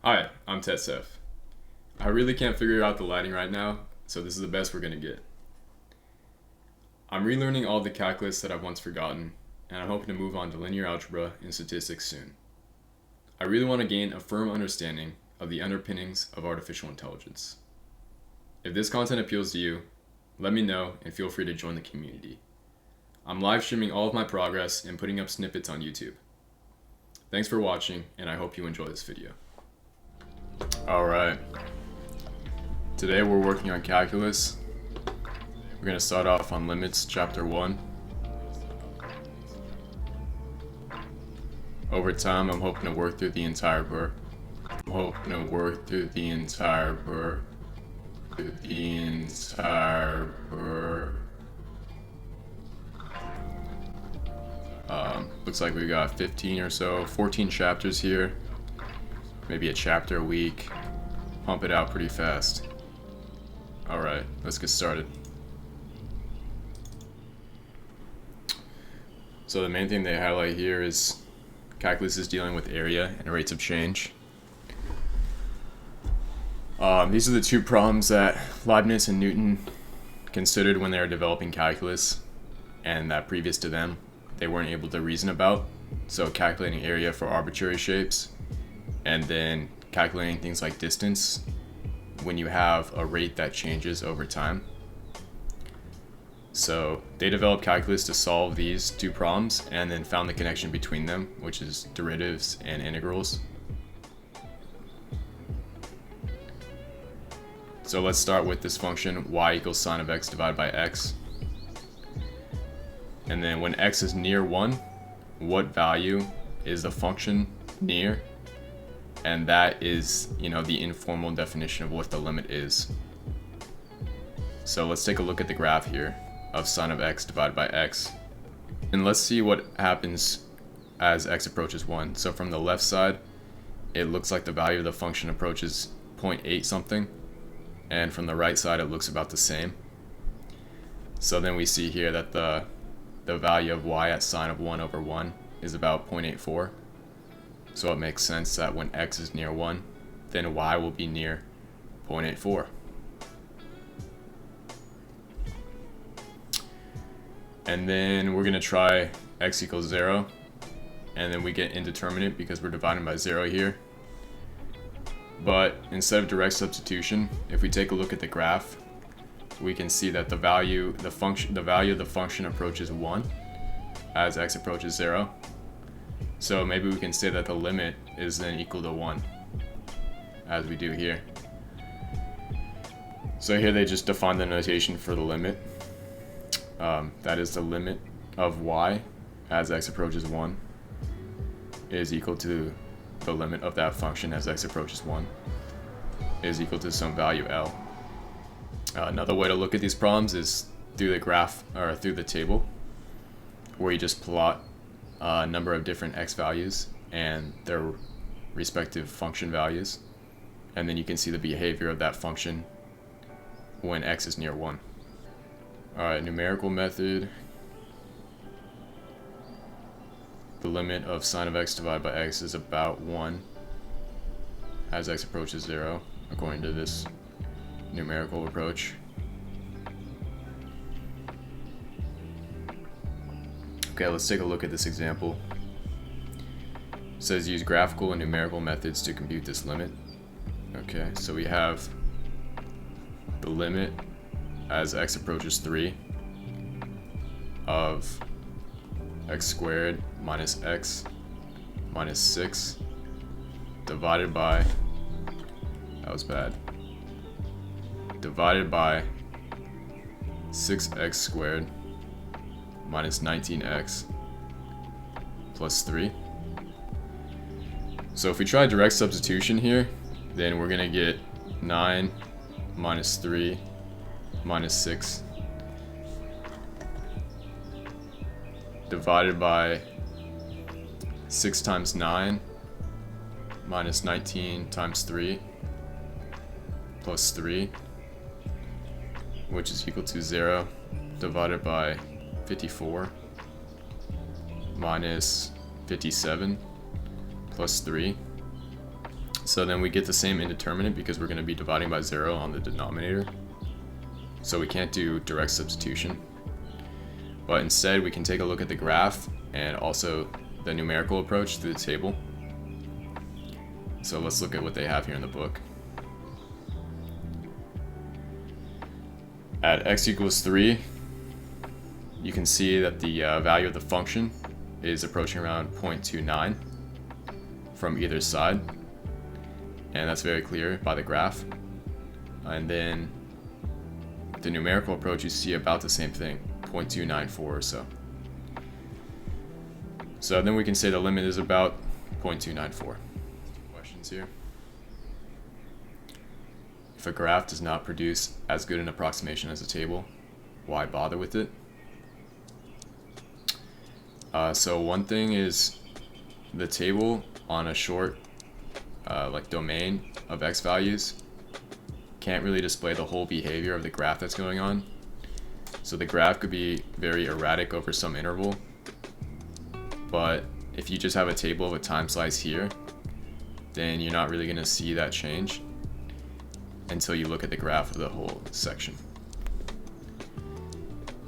Hi, I'm tetsef. I really can't figure out the lighting right now, so this is the best we're gonna get. I'm relearning all the calculus that I've once forgotten, and I'm hoping to move on to linear algebra and statistics soon. I really want to gain a firm understanding of the underpinnings of artificial intelligence. If this content appeals to you, let me know and feel free to join the community. I'm live streaming all of my progress and putting up snippets on YouTube. Thanks for watching, and I hope you enjoy this video. Alright, today we're working on calculus. We're going to start off on limits, chapter 1. Over time, I'm hoping to work through the entire book. Looks like we got 15 or so, 14 chapters here. Maybe a chapter a week. Pump it out pretty fast. Alright, let's get started. So the main thing they highlight here is calculus is dealing with area and rates of change. These are the two problems that Leibniz and Newton considered when they were developing calculus, and that previous to them they weren't able to reason about. So calculating area for arbitrary shapes, and then calculating things like distance when you have a rate that changes over time. So they developed calculus to solve these two problems and then found the connection between them, which is derivatives and integrals. So let's start with this function y equals sine of x divided by x. And then when x is near 1, what value is the function near? And that is, the informal definition of what the limit is. So let's take a look at the graph here of sine of x divided by x. And let's see what happens as x approaches 1. So from the left side, it looks like the value of the function approaches 0.8 something. And from the right side, it looks about the same. So then we see here that the value of y at sine of 1 over 1 is about 0.84. So it makes sense that when x is near 1, then y will be near 0.84. And then we're going to try x equals 0, and then we get indeterminate because we're dividing by 0 here. But instead of direct substitution, if we take a look at the graph, we can see that the value of the function approaches 1 as x approaches 0. So maybe we can say that the limit is then equal to 1, as we do here. So here they just define the notation for the limit. That is the limit of y as x approaches 1 is equal to the limit of that function as x approaches 1 is equal to some value L. Another way to look at these problems is through the graph, or through the table, where you just plot a number of different x values and their respective function values, and then you can see the behavior of that function when x is near 1. Alright, numerical method. The limit of sine of x divided by x is about 1 as x approaches 0, according to this numerical approach. Okay, let's take a look at this example. It says use graphical and numerical methods to compute this limit. Okay, so we have the limit as x approaches 3 of x squared minus x minus 6 divided by, divided by 6x squared minus 19x plus 3. So if we try direct substitution here, then we're going to get 9 minus 3 minus 6 divided by 6 times 9 minus 19 times 3 plus 3, which is equal to 0 divided by 54 minus 57 plus 3, So then we get the same indeterminate because we're going to be dividing by 0 on the denominator. So we can't do direct substitution. But instead we can take a look at the graph and also the numerical approach to the table. So let's look at what they have here in the book. At x equals 3, you can see that the value of the function is approaching around 0.29 from either side. And that's very clear by the graph. And then the numerical approach, you see about the same thing, 0.294 or so. So then we can say the limit is about 0.294. Questions here. If a graph does not produce as good an approximation as a table, why bother with it? So one thing is the table on a short like domain of x values can't really display the whole behavior of the graph that's going on. So the graph could be very erratic over some interval, but if you just have a table of a time slice here, then you're not really going to see that change until you look at the graph of the whole section.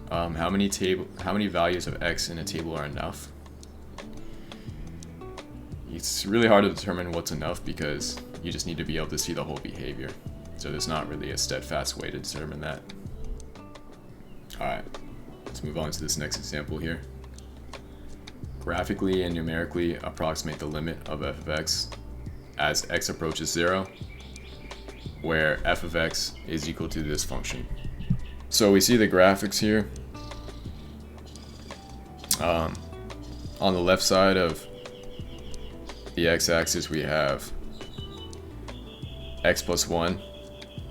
How many values of x in a table are enough? It's really hard to determine what's enough because you just need to be able to see the whole behavior. So there's not really a steadfast way to determine that. Alright, let's move on to this next example here. Graphically and numerically approximate the limit of f of x as x approaches 0, where f of x is equal to this function. So we see the graphics here. On the left side of the x-axis we have x plus 1,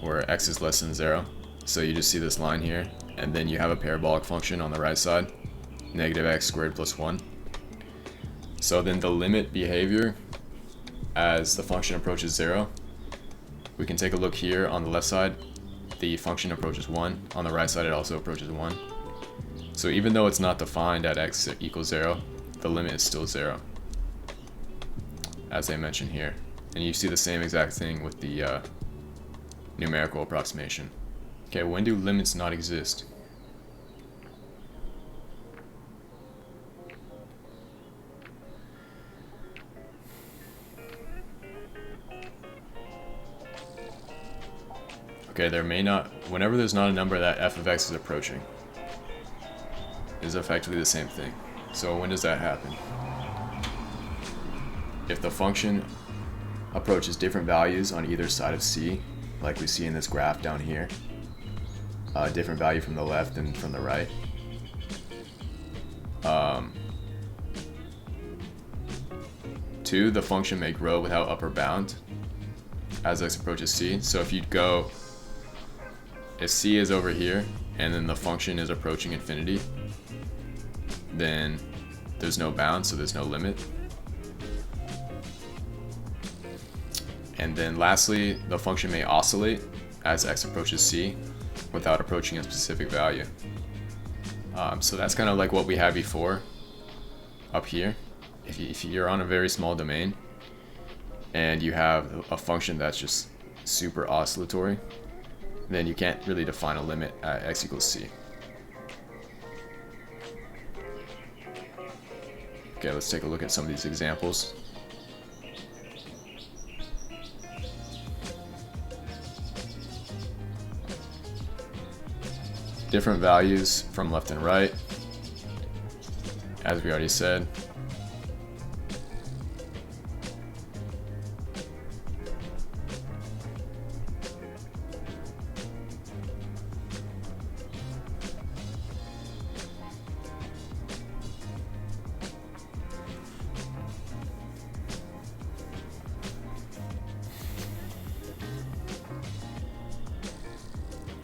where x is less than 0. So you just see this line here, and then you have a parabolic function on the right side, negative x squared plus 1. So then the limit behavior as the function approaches 0, we can take a look here on the left side. The function approaches 1. On the right side it also approaches 1. So even though it's not defined at x equals 0, the limit is still 0, as they mention here. And you see the same exact thing with the numerical approximation. Okay, when do limits not exist? Okay, whenever there's not a number that f of x is approaching, is effectively the same thing. So when does that happen? If the function approaches different values on either side of c, like we see in this graph down here, a different value from the left and from the right. 2, the function may grow without upper bound as x approaches c. So if c is over here and then the function is approaching infinity, then there's no bound, so there's no limit. And then lastly, the function may oscillate as x approaches c without approaching a specific value. So that's kind of like what we had before up here. If you're on a very small domain and you have a function that's just super oscillatory, then you can't really define a limit at x equals c. Okay, let's take a look at some of these examples. Different values from left and right, as we already said.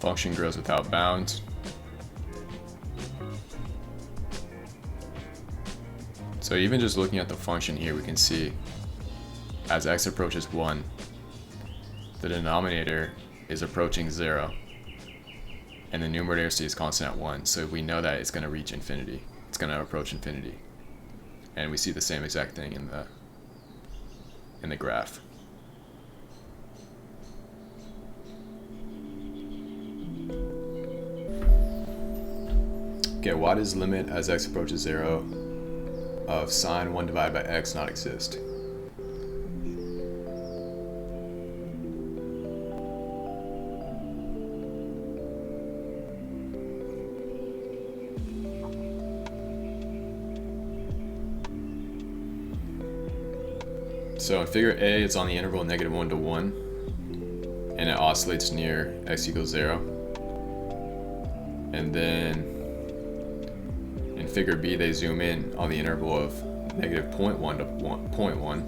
Function grows without bounds. So even just looking at the function here, we can see as x approaches 1, the denominator is approaching 0, and the numerator stays constant at 1. So we know that it's going to reach infinity. It's going to approach infinity. And we see the same exact thing in the graph. Okay, why does limit as x approaches 0 of sine 1 divided by x not exist? So in figure A, it's on the interval -1 to 1, and it oscillates near x equals 0. And then in figure B, they zoom in on the interval of -0.1 to 0.1.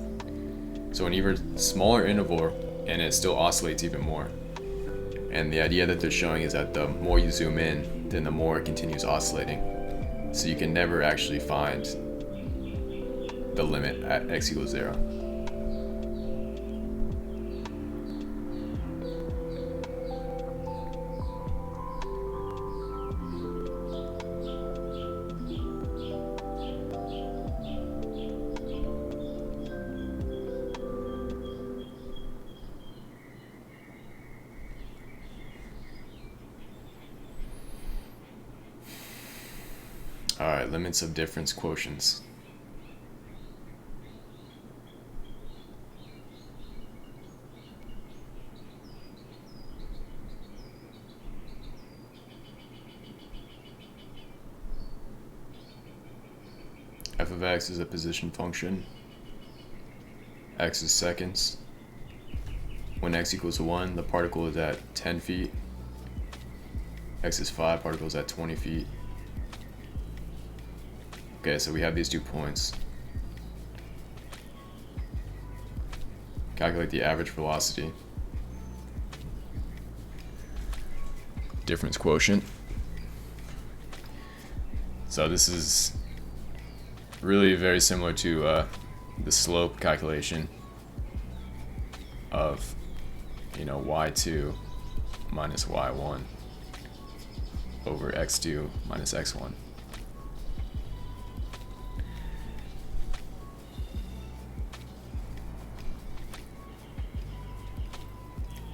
So an even smaller interval, and it still oscillates even more. And the idea that they're showing is that the more you zoom in, then the more it continues oscillating. So you can never actually find the limit at x equals 0. Alright, limits of difference quotients. F of x is a position function. X is seconds. When x equals 1, the particle is at 10 feet. X is 5, particle is at 20 feet. Okay, so we have these 2 points. Calculate the average velocity. Difference quotient. So this is really very similar to the slope calculation of, y2 minus y1 over x2 minus x1.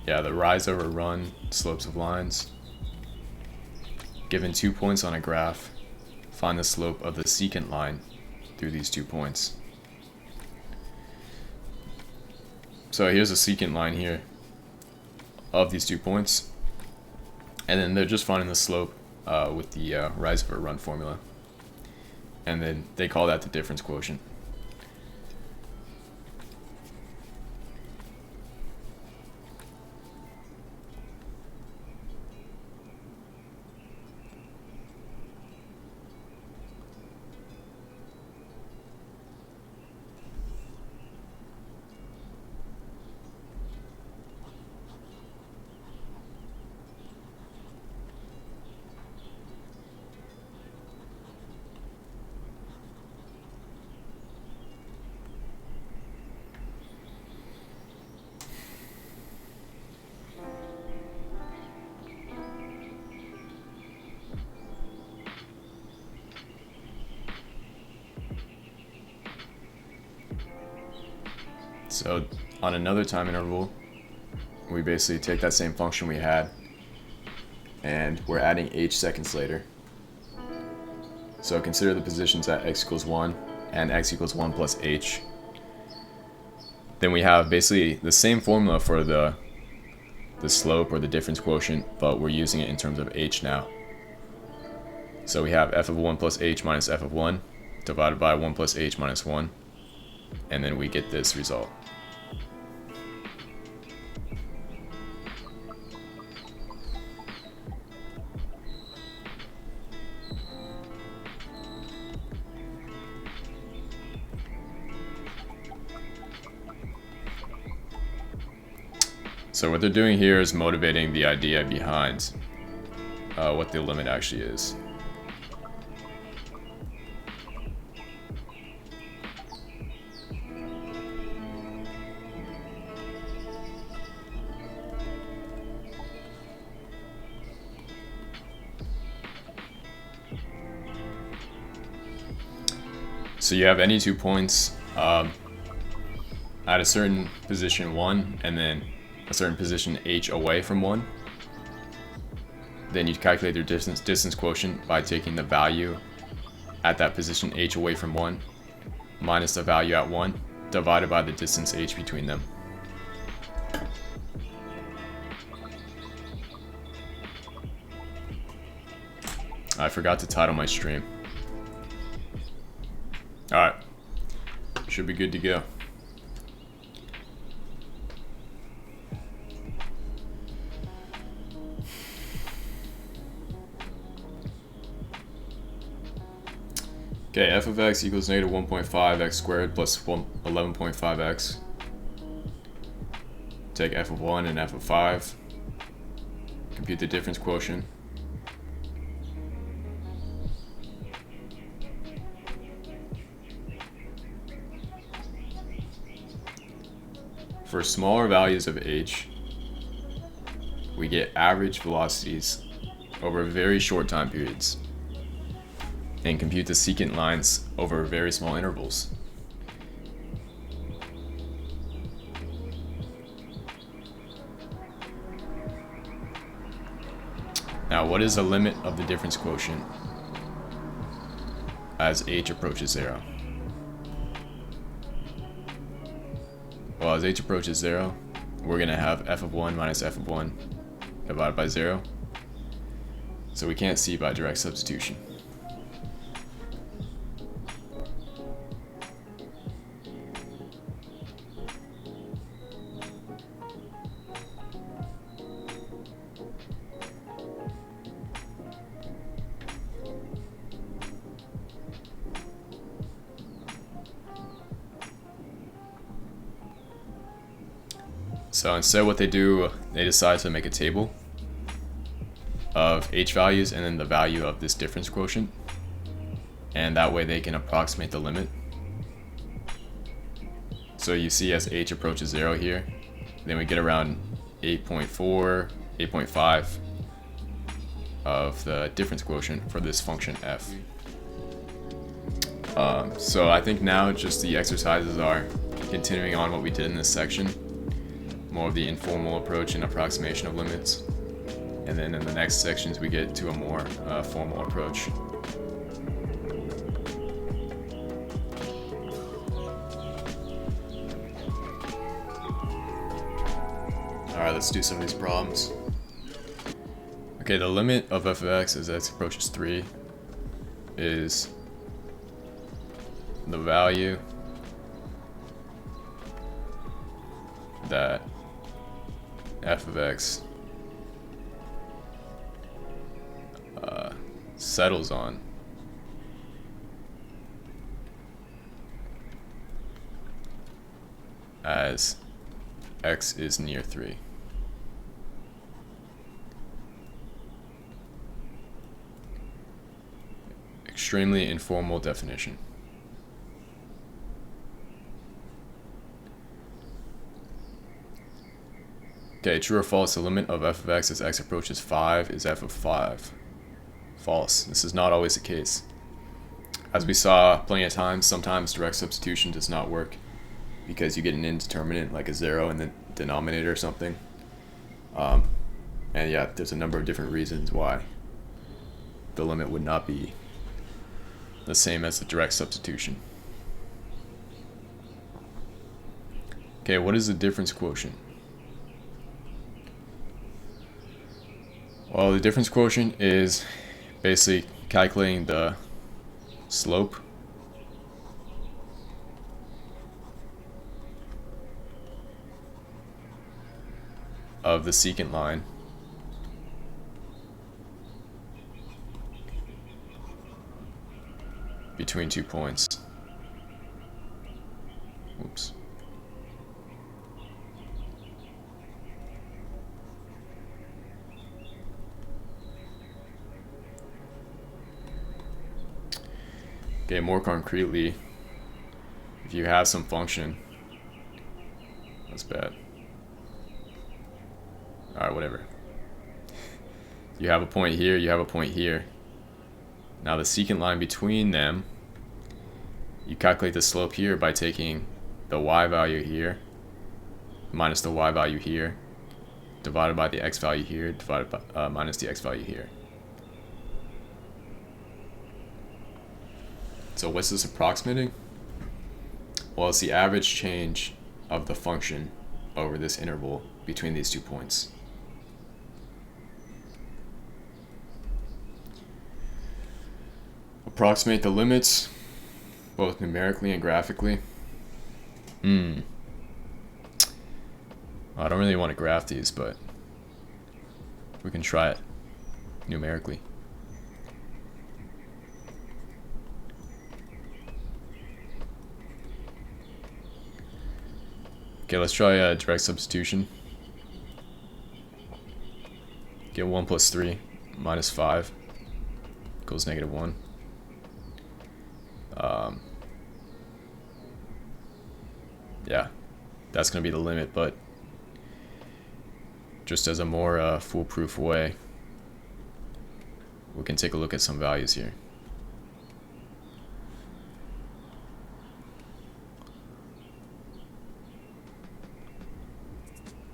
Yeah, the rise over run slopes of lines. Given 2 points on a graph, find the slope of the secant line through these 2 points. So here's a secant line here of these 2 points, and then they're just finding the slope with the rise over run formula, and then they call that the difference quotient. So on another time interval, we basically take that same function we had, and we're adding h seconds later. So consider the positions at x equals 1 and x equals 1 plus h. Then we have basically the same formula for the slope or the difference quotient, but we're using it in terms of h now. So we have f of 1 plus h minus f of 1 divided by 1 plus h minus 1, and then we get this result. So what they're doing here is motivating the idea behind what the limit actually is. So you have any 2 points at a certain position 1 and then a certain position h away from 1. Then you calculate their distance quotient by taking the value at that position h away from 1 minus the value at 1 divided by the distance h between them. I forgot to title my stream. Alright. Should be good to go. Okay, f of x equals negative 1.5 x squared plus 11.5 x. Take f of 1 and f of 5. Compute the difference quotient. For smaller values of h, we get average velocities over very short time periods, and compute the secant lines over very small intervals. Now, what is the limit of the difference quotient as h approaches 0? Well, as h approaches 0, we're going to have f of 1 minus f of 1 divided by 0. So we can't see by direct substitution. So instead what they do, they decide to make a table of h values and then the value of this difference quotient. And that way they can approximate the limit. So you see as h approaches 0 here, then we get around 8.4, 8.5 of the difference quotient for this function f. So I think now just the exercises are continuing on what we did in this section. More of the informal approach and approximation of limits. And then in the next sections we get to a more formal approach. Alright, let's do some of these problems. Okay, the limit of f of x as x approaches 3 is the value that f of x settles on as x is near 3. Extremely informal definition. Okay, true or false, the limit of f of x as x approaches 5 is f of 5. False. This is not always the case. As we saw plenty of times, sometimes direct substitution does not work because you get an indeterminate like a 0 in the denominator or something. And yeah, there's a number of different reasons why the limit would not be the same as the direct substitution. Okay, what is the difference quotient? Well, the difference quotient is basically calculating the slope of the secant line between 2 points. Oops. Okay, more concretely, if you have some function, that's bad. Alright, whatever. You have a point here, you have a point here. Now the secant line between them, you calculate the slope here by taking the y value here minus the y value here divided by the x value here, divided by minus the x value here. So what's this approximating? Well, it's the average change of the function over this interval between these 2 points. Approximate the limits, both numerically and graphically. I don't really want to graph these, but we can try it numerically. Okay, let's try direct substitution. Get 1 plus 3 minus 5 equals -1. Yeah, that's going to be the limit, but just as a more foolproof way, we can take a look at some values here.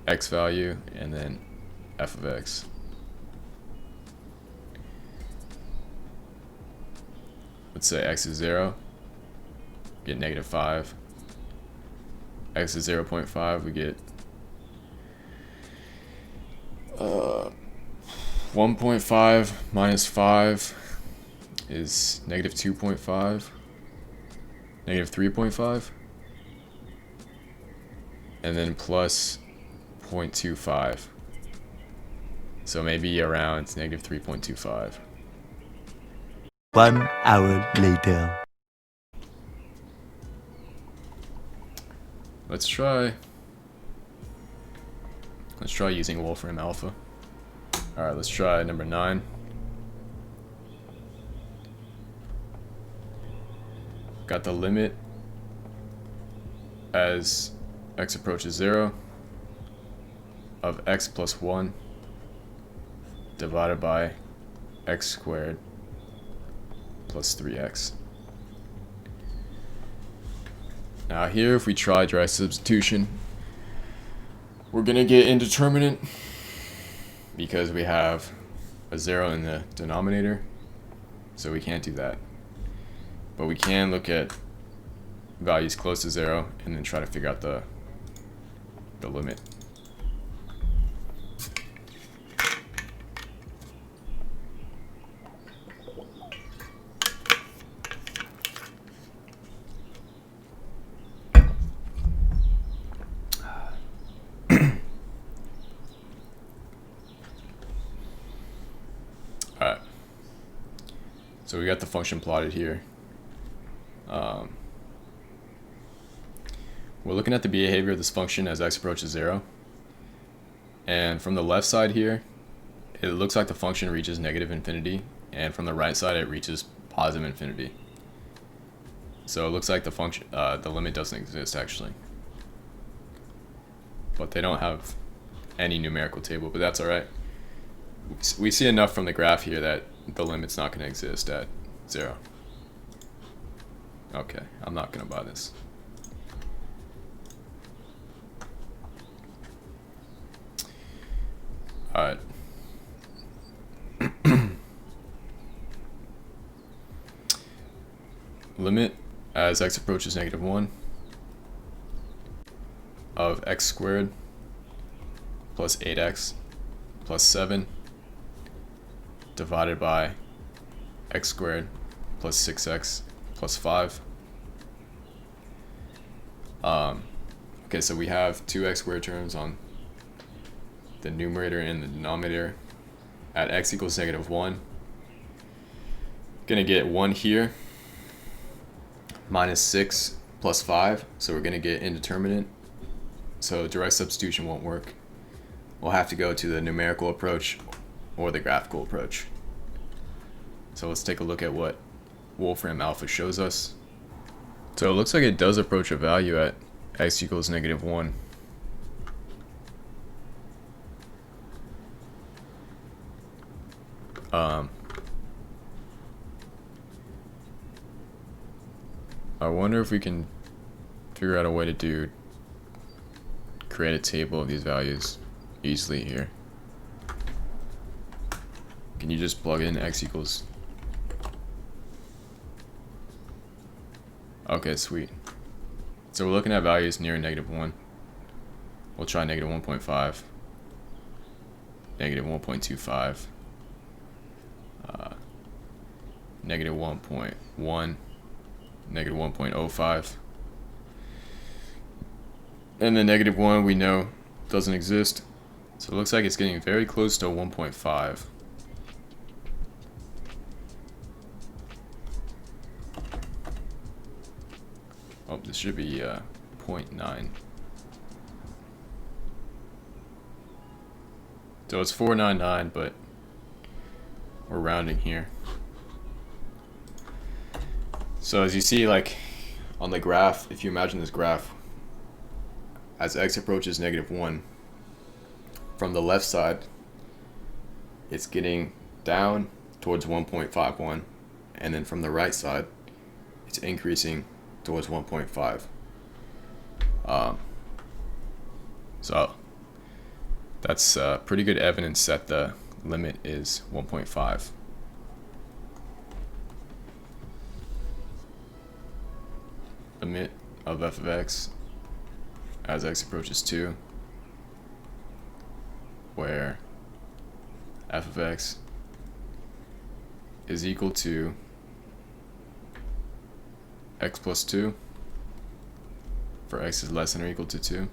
X value and then f of x. Let's say x is 0, get -5. X is 0.5, we get 1.5 minus 5 is -2.5, -3.5, and then plus 0.25. So maybe around -3.25. 1 hour later. Let's try using Wolfram alpha. Alright, let's try number 9. Got the limit as x approaches 0 of x plus 1 divided by x squared plus 3x. Now here, if we try direct substitution, we're gonna get indeterminate because we have a 0 in the denominator, so we can't do that. But we can look at values close to 0 and then try to figure out the limit. Alright, so we got the function plotted here. We're looking at the behavior of this function as x approaches 0. And from the left side here, it looks like the function reaches -infinity, and from the right side it reaches positive infinity. So it looks like the function, the limit doesn't exist actually. But they don't have any numerical table, but that's alright. We see enough from the graph here that the limit's not going to exist at 0. Okay, I'm not going to buy this. Alright. Limit as x approaches -1 of x squared plus 8x plus 7 divided by x squared plus 6x plus 5. Okay, so we have two x squared terms on the numerator and the denominator. At x equals -1, gonna get 1 here, minus 6 plus 5, so we're gonna get indeterminate. So direct substitution won't work. We'll have to go to the numerical approach or the graphical approach. So let's take a look at what Wolfram alpha shows us. So it looks like it does approach a value at x equals -1. I wonder if we can figure out a way to create a table of these values easily here. Can you just plug in x equals? Okay, sweet. So we're looking at values near -1. We'll try -1.5, -1.25, -1.1, -1.05, and the -1 we know doesn't exist. So it looks like it's getting very close to 1.5. Oh, this should be 0.9. So it's 499, but we're rounding here. So as you see, like on the graph, if you imagine this graph, as x approaches -1, from the left side, it's getting down towards 1.51, and then from the right side, it's increasing towards 1.5. So that's pretty good evidence that the limit is 1.5. Limit of f of x as x approaches 2, where f of x is equal to x plus 2 for x is less than or equal to 2,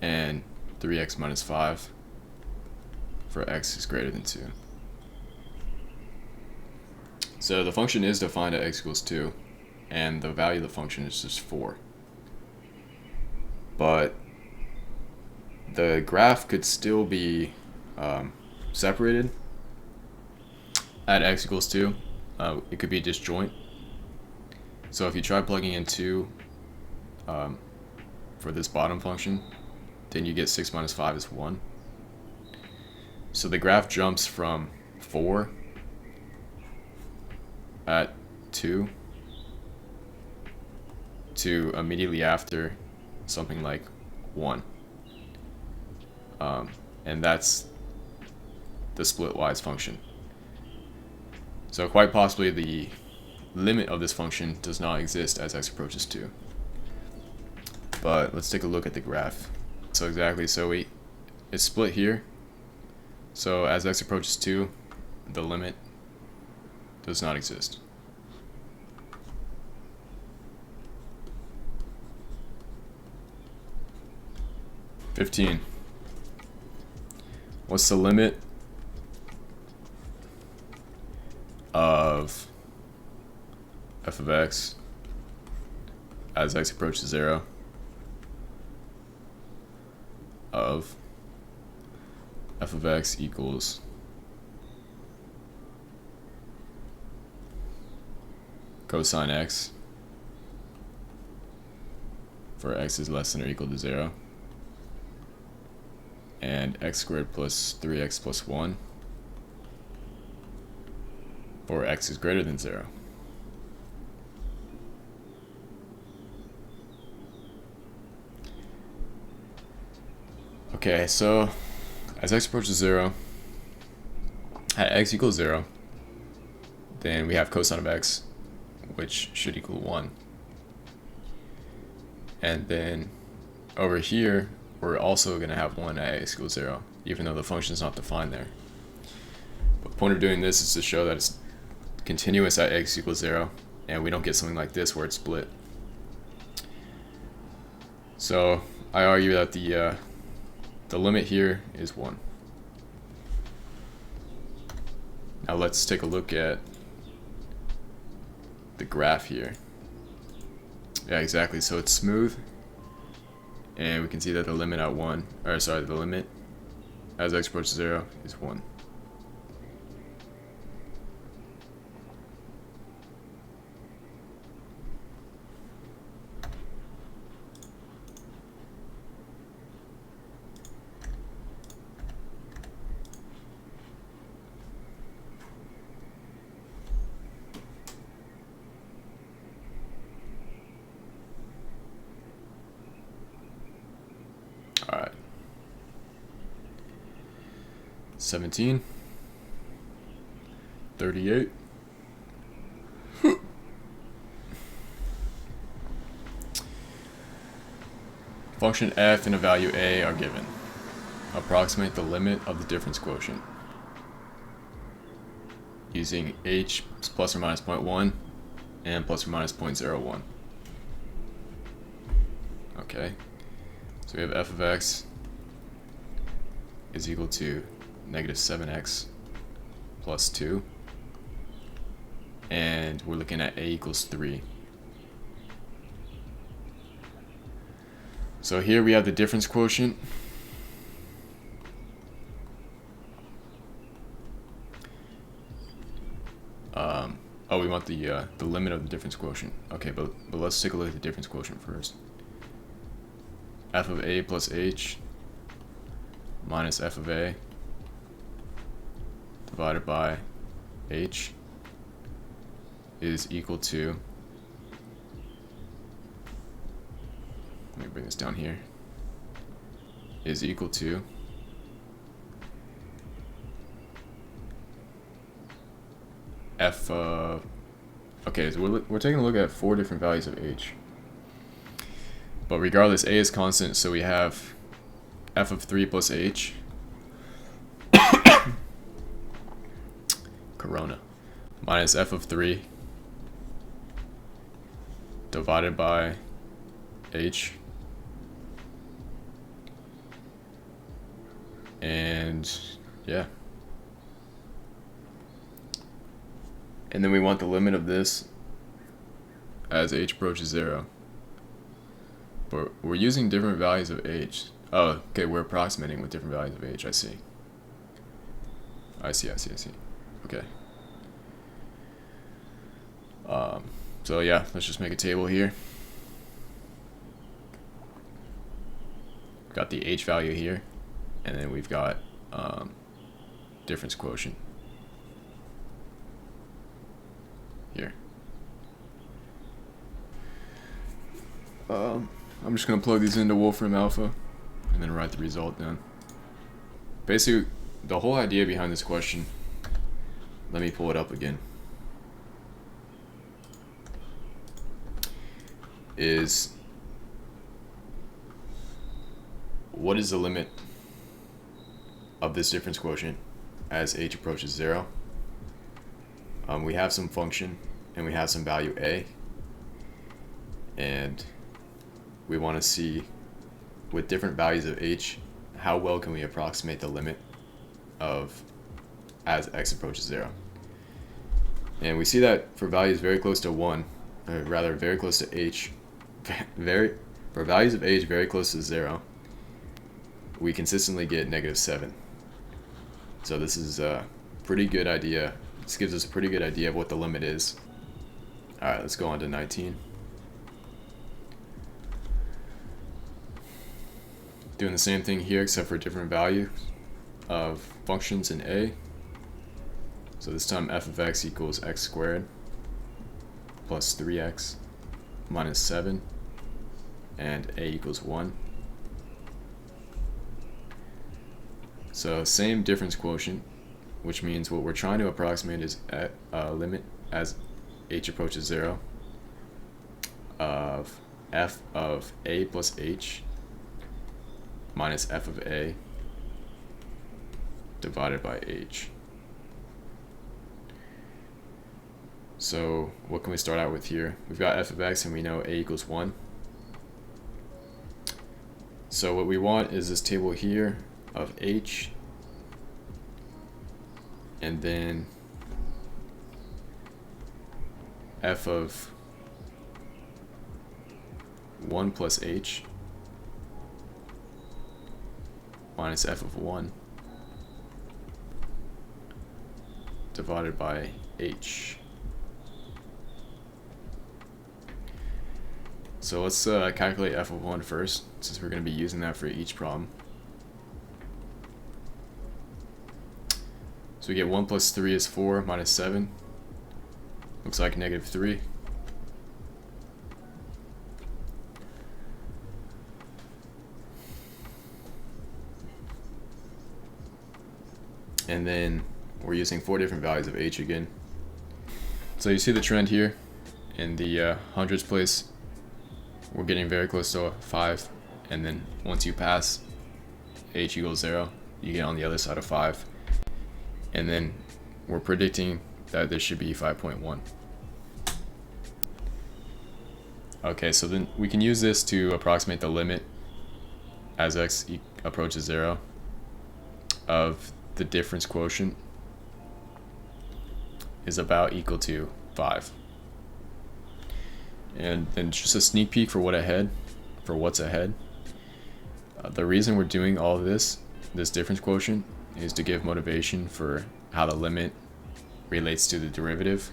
and 3x minus 5 for x is greater than 2. So the function is defined at x equals 2, and the value of the function is just 4. But the graph could still be separated at x equals 2. It could be disjoint. So if you try plugging in 2 for this bottom function, then you get 6 minus 5 is 1. So the graph jumps from 4 at 2 to immediately after something like 1. And that's the splitwise function. So quite possibly the limit of this function does not exist as x approaches 2. But let's take a look at the graph. So exactly, so it's split here. So as x approaches 2, the limit does not exist. "15. What's the limit of f of x as x approaches 0 of f of x equals cosine x for x is less than or equal to 0, and x squared plus 3x plus 1 for x is greater than 0. Okay, so as x approaches 0, at x equals 0, then we have cosine of x, which should equal 1. And then over here, we're also going to have 1 at x equals 0, even though the function is not defined there. But the point of doing this is to show that it's continuous at x equals 0, and we don't get something like this where it's split. So I argue that the limit here is 1. Now let's take a look at the graph here. Yeah, exactly. So it's smooth, and we can see that the limit at 1, or sorry, the limit as x approaches 0 is 1. Alright, 17, 38. Function f and a value a are given. Approximate the limit of the difference quotient using h plus or minus 0.1 and plus or minus 0.01. Okay, so we have f of x is equal to negative 7x plus 2, and we're looking at a equals 3. So here we have the difference quotient. Oh, we want the limit of the difference quotient. Okay, but let's take a look at the difference quotient first. F of a plus h minus f of a divided by h is equal to, let me bring this down here, is equal to f okay, so we're taking a look at 4 different values of h, but regardless, a is constant, so we have f of 3 plus h corona minus f of 3 divided by h, and yeah, and then we want the limit of this as h approaches 0. But we're using different values of h. Oh, okay, we're approximating with different values of h. I see. Okay. So yeah, let's just make a table here. Got the h value here, and then we've got difference quotient here. I'm just going to plug these into Wolfram Alpha and then write the result down. Basically, the whole idea behind this question, let me pull it up again, is what is the limit of this difference quotient as h approaches 0? We have some function and we have some value a, and we want to see with different values of h how well can we approximate the limit of as x approaches 0. And we see that for values very close to 1, or rather very close to h, for values of h very close to 0, we consistently get -7. So this is a pretty good idea. This gives us a pretty good idea of what the limit is. Alright, let's go on to 19. Doing the same thing here except for different values of functions in a. So this time f of x equals x squared plus 3x minus 7, and a equals 1. So same difference quotient, which means what we're trying to approximate is at limit as h approaches 0 of f of a plus h minus f of a divided by h. So what can we start out with here? We've got f of x and we know a equals 1. So what we want is this table here of h, and then f of 1 plus h minus f of 1 divided by h. So let's calculate f of 1 first, since we're going to be using that for each problem. So we get 1 plus 3 is 4 minus 7. Looks like -3. And then we're using 4 different values of h again. So you see the trend here in the hundreds place. We're getting very close to 5, and then once you pass h equals 0, you get on the other side of 5, and then we're predicting that this should be 5.1. Okay, so then we can use this to approximate the limit as x approaches 0 of the difference quotient is about equal to 5. And then just a sneak peek for what's ahead. The reason we're doing all of this difference quotient, is to give motivation for how the limit relates to the derivative.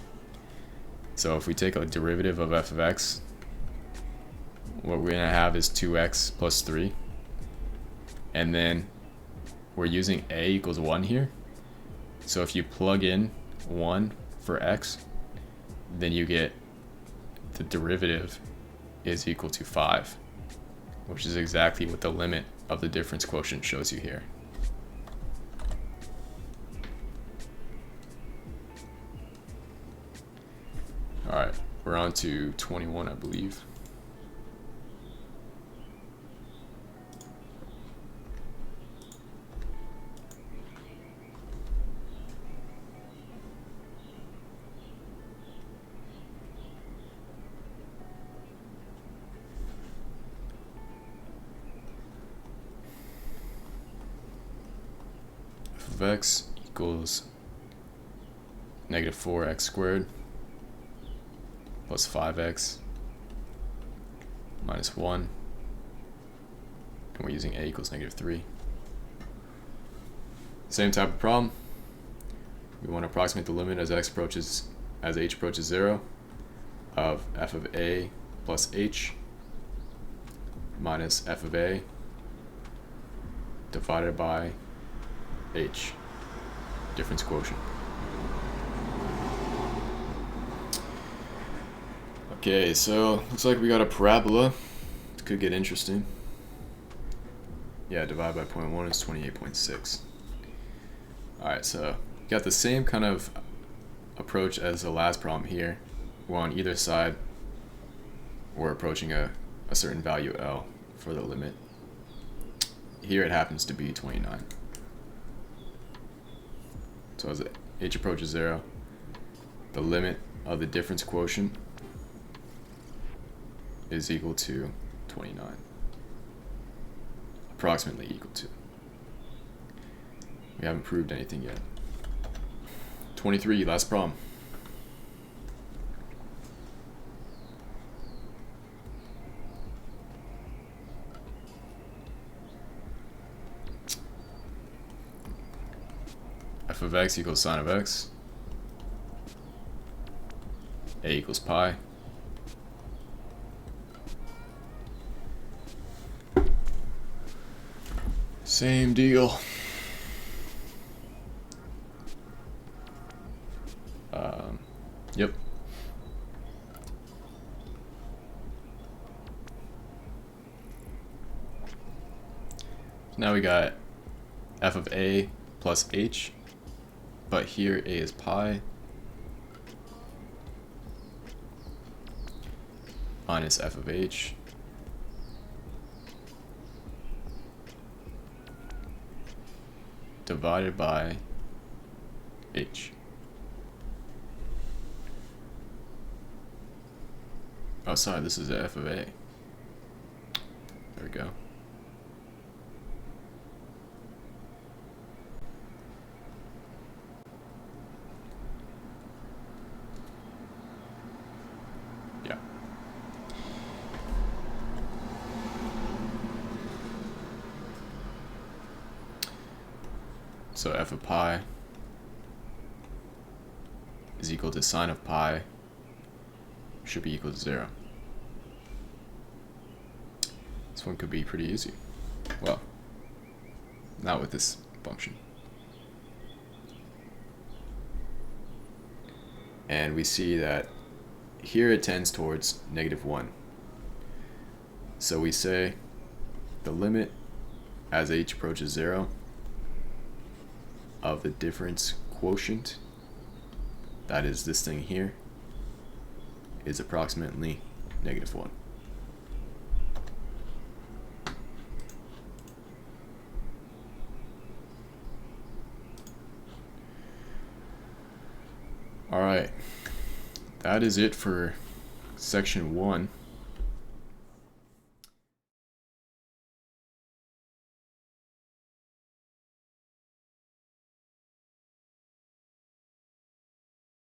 So if we take a derivative of f of x, what we're going to have is 2x plus 3. And then we're using a equals 1 here. So if you plug in 1 for x, then you get the derivative is equal to 5, which is exactly what the limit of the difference quotient shows you here. Alright, we're on to 21, I believe. F of x equals negative 4x squared plus 5x minus 1, and we're using a equals negative 3. Same type of problem. We want to approximate the limit as h approaches 0 of f of a plus h minus f of a divided by h, difference quotient. Okay, so looks like we got a parabola. It could get interesting. Yeah, divided by 0.1 is 28.6. Alright, so got the same kind of approach as the last problem here. We're on either side, we're approaching a certain value L for the limit. Here it happens to be 29. So as h approaches 0, the limit of the difference quotient is equal to 29. Approximately equal to. We haven't proved anything yet. 23, last problem. F of x equals sine of x. A equals pi. Same deal. Yep. Now we got f of a plus h, but here a is pi minus f of h divided by h. Oh, sorry, this is the f of a. There we go. Yeah. So f of pi is equal to sine of pi should be equal to 0. This one could be pretty easy. Well, not with this function. And we see that here it tends towards -1. So we say the limit as h approaches 0 of the difference quotient, that is this thing here, is approximately -1. All right, that is it for section 1.